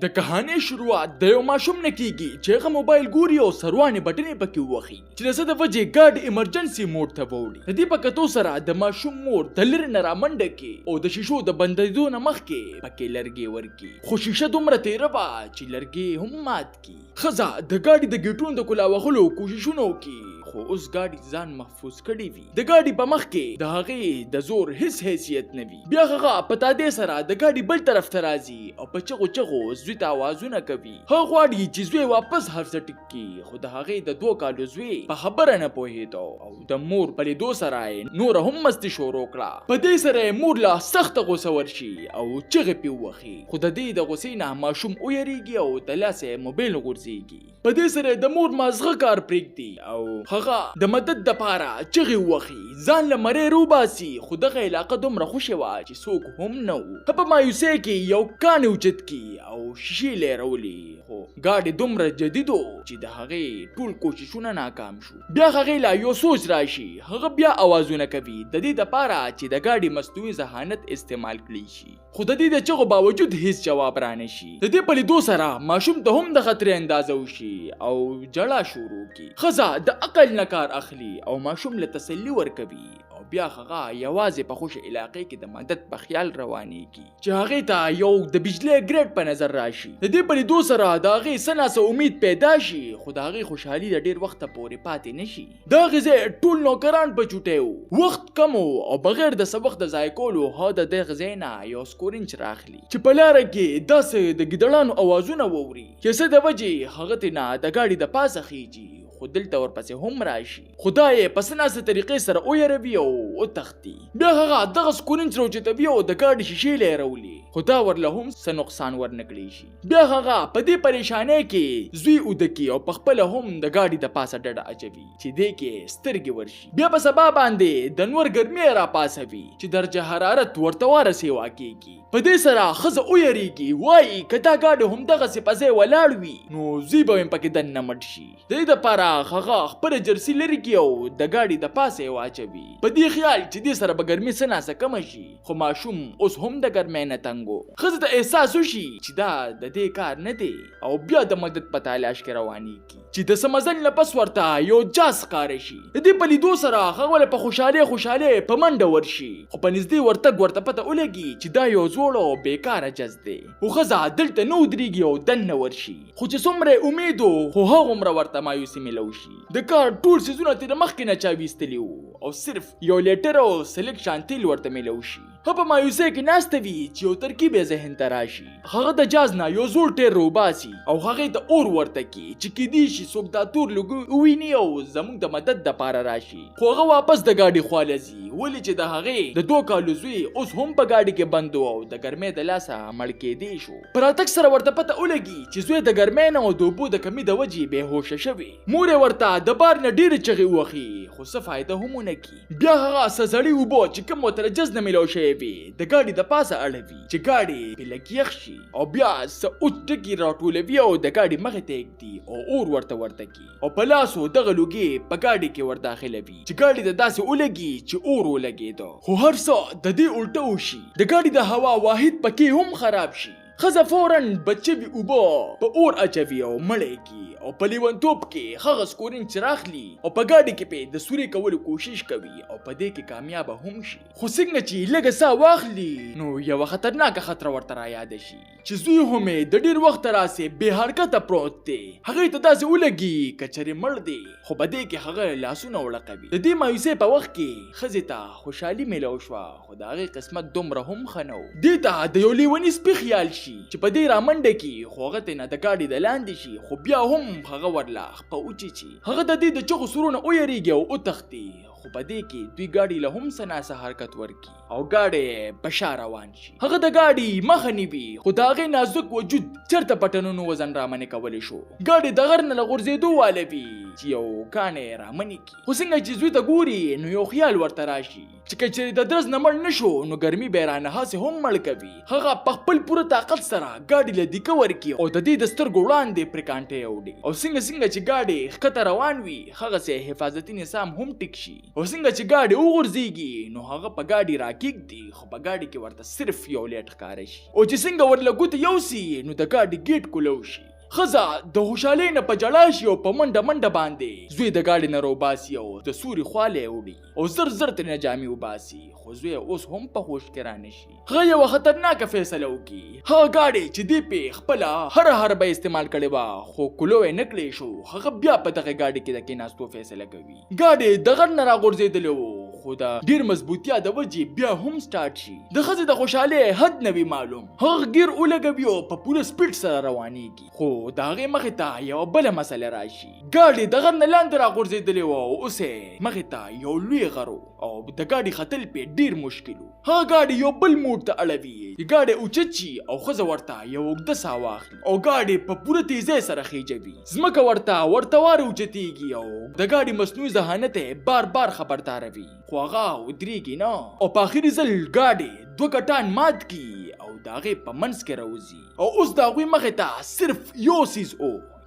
د کہانی شروعات د یو ماشوم نه کیږي چې هغه موبایل ګوري او سروانې بټنې پکې وخی چې د څه د وجې ګاډ ایمرجنسي موډ ته ووړي. د دې په کتو سره د ماشوم مور د لرې نه رامنډه کې او د شیشو د بندېدو نه مخکې پکې لرګي ورکي، خو شیشه دومره تیره وه چې لرګي هم مات کی. ښځه د ګاډي د ګیټونو د کلا وهلو کوششونه وکړي، خو اوس ګاډي ځان محفوظ کړی وي. د ګاډي په مخ کې د هغې د زور هیڅ حیثیت نه وي. بیا هغه په تادې سره د ګاډي بل طرف ته راځي او په چغو چغو زوی ته اوازونه کوي. هغه غواړي چې زوی واپس هر څه ټیک کړي، خو د هغې د 2 کالو زوی په خبره نه پوهېدو او د مور په لیدو سره یې نوره هم مستي شروع کړه. په دې سره یې مور له سخته غوسه ورشي او چغې پې ووهي، خو د دې د غوسې نه ماشوم ویریږي او د لاسه یې موبایل غورځېږي. په دې سره د مور مازغه کار پرېږدي او هغه د مدد دپاره چغې ووهي، ځان له مرۍ روباسي. خو دغه علاقه دومره خوشې وه چې څوک هم نه وو. په مایوسۍ کې یو کاڼی اوچت کي او شیشې لیرولې، خو ګاډي دومره جدید و چې د هغې ټول کوششونه ناکام شو. بیا هغې لا یو سوچ راشي، هغه بیا اوازونه کوي د دې دپاره چې د ګاډي مصنوعي ذهانت استعمال کړی شي، خو د دې د چغو باوجود هیڅ جواب رانشي. د دې په لیدو سره ماشوم ته هم د خطرې اندازه وشي او جړا شروع کی. ښځه د عقل نه کار اخلي او ماشوم له تسلي ورکوي او بیا هغه یوازې په خوش علاقې کې د مدد په خیال روانېږي چې هغې ته یو د بجلی ګریډ په نظر راشي. د دې په لیدو سره د هغې څه ناڅه امید پیدا شي، خو د هغې خوشحالي د ډېر وخته پورې پاتې نه شي. د هغې ځای ټول نوکران په چوټۍ وو، وخت کم او بغیر د څه وخت د ضایع کولو هغه د دغه ځای نه یو سکورینچ راخلي چې په لاره کې داسې د ګیدړانو اوازونه واوري چې څه د وجې هغه ته نه د ګاډي د پاسه خیجي، خو دلته ورپسې هم راشي. خدای یې په څه ناسه طریقې سره ویروي او وتښتي. بیا هغه دغه سکورینچ راوچتوي او د ګاډي شیشې لیرولي، خو دا ورله هم څه نقصان ورنکړی شي. بیا هغه په دې پریشانۍ کې زوی اوده کي او په خپله هم د ګاډي د پاسه ډډه اچوي چې دې کې سترګې ورشي. بیا په سبا باندې د نور ګرمۍ راپاسوي چې درجه حرارت ورته ورسېوا کېږي. په دې سره ښځه ویریږي، وایي که دا ګاډی همدغسې په ځای ولاړ وي نو زوی به یم پکې دننه مړ شي. د دې دپاره هغه خپله جرسي لرې کړي او د ګاډي د پاسه یې واچوي، په دې خیال چې دې سره به ګرمي څه ناسه کمه شي. خو ماشوم اوس هم د ګرمۍ نه تنګ و. ښځې ته احساس وشي چې دا د دې کار نه دی او بیا د مدد په تلاش کې روانېږي چې د څه مزل نه پس ورته یو جاز ښکاره شي. د دې په لیدو سره هغه په خوشحالۍ په منډه ورشي، خو په نږدې ورتګ ورته پته ولګي چې دا یو زوړ او بیکاره جز دی. خو ښځه دلته نه ودرېږي او دننه ورشي، خو چې څومره امید و خو هغومره ورته مایوسي میلو شي. د کار ټول څیزونه ترې مخکې نه چا ویستلي وو او صرف یو لیټر او سلک شان تیل ورته میلو شي. هغه په مایوسۍ کې ناسته وي چې یو ترکیب یې ذهن ته راشي. هغه د جاز نه یو زوړ ټیر روباسي او هغې ته اور ورته کي چې کیدای شي څوک دا تور لوګي وویني او زموږ د مدد دپاره راشي. خو هغه واپس د ګاډي خوا له ځي، ولې چې د هغې د 2 کالو زوی اوس هم په ګاډي کې بند و او د ګرمۍ د لاسه مړ کېدی شو. په راتګ سره ورته پته ولګي چې زوی د ګرمۍ نه او د اوبو د کمي د وجې بېهوشه شوی. مور یې ورته د بار نه ډېرې چغې ووهي، خو څه فایده هم ونه کړي. بیا هغه څه زړې اوبه چې کوم ورته جز نه میلاو شوی وي د ګاډي د پاسه اړوي چې ګاډي پې لږ یخ شي، او بیا څه اوچ ټکي راټولوي او د ګاډي مخې ته ږدي او اور ورته کي او په لاسو دغه لوګي په ګاډي کې ورداخلوي چې ګاډي ته داسې ولګي چې اور ولګېده. خو هر څه د دې الټه وشي، د ګاډي د هوا واحد پکې هم خراب شي. ښځه فوراً بچوي اوبه په اور اچوي او مړی کي او په لیونتوب کې هغه سکورینچ راخلي او په ګاډي کې پې د سوري کولو کوشش کوي او په دې کې کامیابه هم شي. خو څنګه چې لږه ساه واخلي نو یوه خطرناکه خطره ورته رایاده شي چې زوی هم یې د ډېر وخته راسې بې حرکته پروت دی. هغې ته داسې ولګي که چېرې مړ دی، خو په دې کې هغه لاسونه وړقوي. د دې مایوسۍ په وخت کې ښځې ته خوشحالي میلو شوه، خو د هغې قسمت دومره هم ښه نه و. دې ته د یو لیوني سپي خیال شي چې په دې رامنډه کې خو هغه ته نه د ګاډي د لاندې شي، خو بیا هم هغه ورله خپه وچیچي. هغه د دې د چغو سرونه ویریږي او وتښتي، خو په دې کې دوی ګاډي له هم څه ناسه حرکت ورکي او ګاډی په شا روان شي. هغه د ګاډي مخه نیوي، خو د هغې نازک وجود چېرته پټنونو وزن رامنې کولی شو. ګاډي د غر نه له غورځېدو والوي چې یو کاڼی رامنې کي. خو څنګه چې زوی ته ګوري نو یو خیال ورته راشي چې که چېرې د درز نه مړ نه شو نو ګرمي به یې رانه هسې هم مړ کوي. هغه په خپل پوره طاقت سره ګاډي له دیکه ورکي او د دې د سترګو وړاندې پرې کانټۍ اوډي او څنګه چې ګاډي ښکته روان وي هغسې حفاظتي نظام هم ټیک شي. او څنګه چې گاډي وغورځيږي نو هغه په گاډي راکېږدي خو په گاډي کې ورته صرف یو لیټ ښکاره شي او چې څنګه ورله ګوته یوسي نو د گاډي ګیټ کولو شي خزا د خوشحالۍ نه په ژړا شي او په منډه باندې زوی د گاډي نه روباسي او د سوري خواله وړي او زر ترې جامې وباسي خو زوی اوس هم په هوش کې را نشي هغه یو خطرناکه فیصله وکړي هغه گاډي چې دی په خپل هر به استعمال کړي وا خو کولو یې نکړي شو هغه بیا په دغه گاډي کې د کېناستو فیصله کوي گاډي دغه نه راغورځېدلو خو دا ډیر مضبوطیا د وجې بیا هم سٹارټ شي د خزې د خوشحالۍ حد نه وي معلوم هغه ګیر ولګوي او په پوره سپیډ سره روانېږي خو د هغې مخې ته یوه بله مسله راشي ګاډي د غر نه لاندې راغورځېدلې وه او اوس یې مخې ته یو لوی غر او د ګاډي ختل پې ډیر مشکل و هغه ګاډي یو بل موډ ته اړوي ګاډي اوچت شي او ښځه ورته یو اوږده ساه واخلي او ګاډي په پوره تیزۍ سره خیجوي ځمکه ورته واره اوچتېږي او د ګاډي مصنوعي ذهانت یې بار خبرداروي خو هغه ودرېږي نه او په آخري ځل ګاډي 2 کټان مات کی او د هغې په منځ کې راوځي او اوس د هغوی مخې ته صرف یو سیز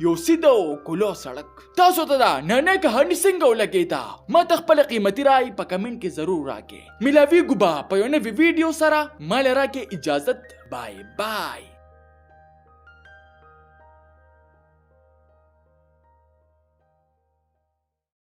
یو سیده او کلو سړک تاسو ته دا نننۍ کهاني څنګه ولګېده ما ته خپله قیمتي رای په کمنټ کې ضرور راکړئ ملاویږو به په یو نوي ویډیو سره ما له راکړئ اجازت بای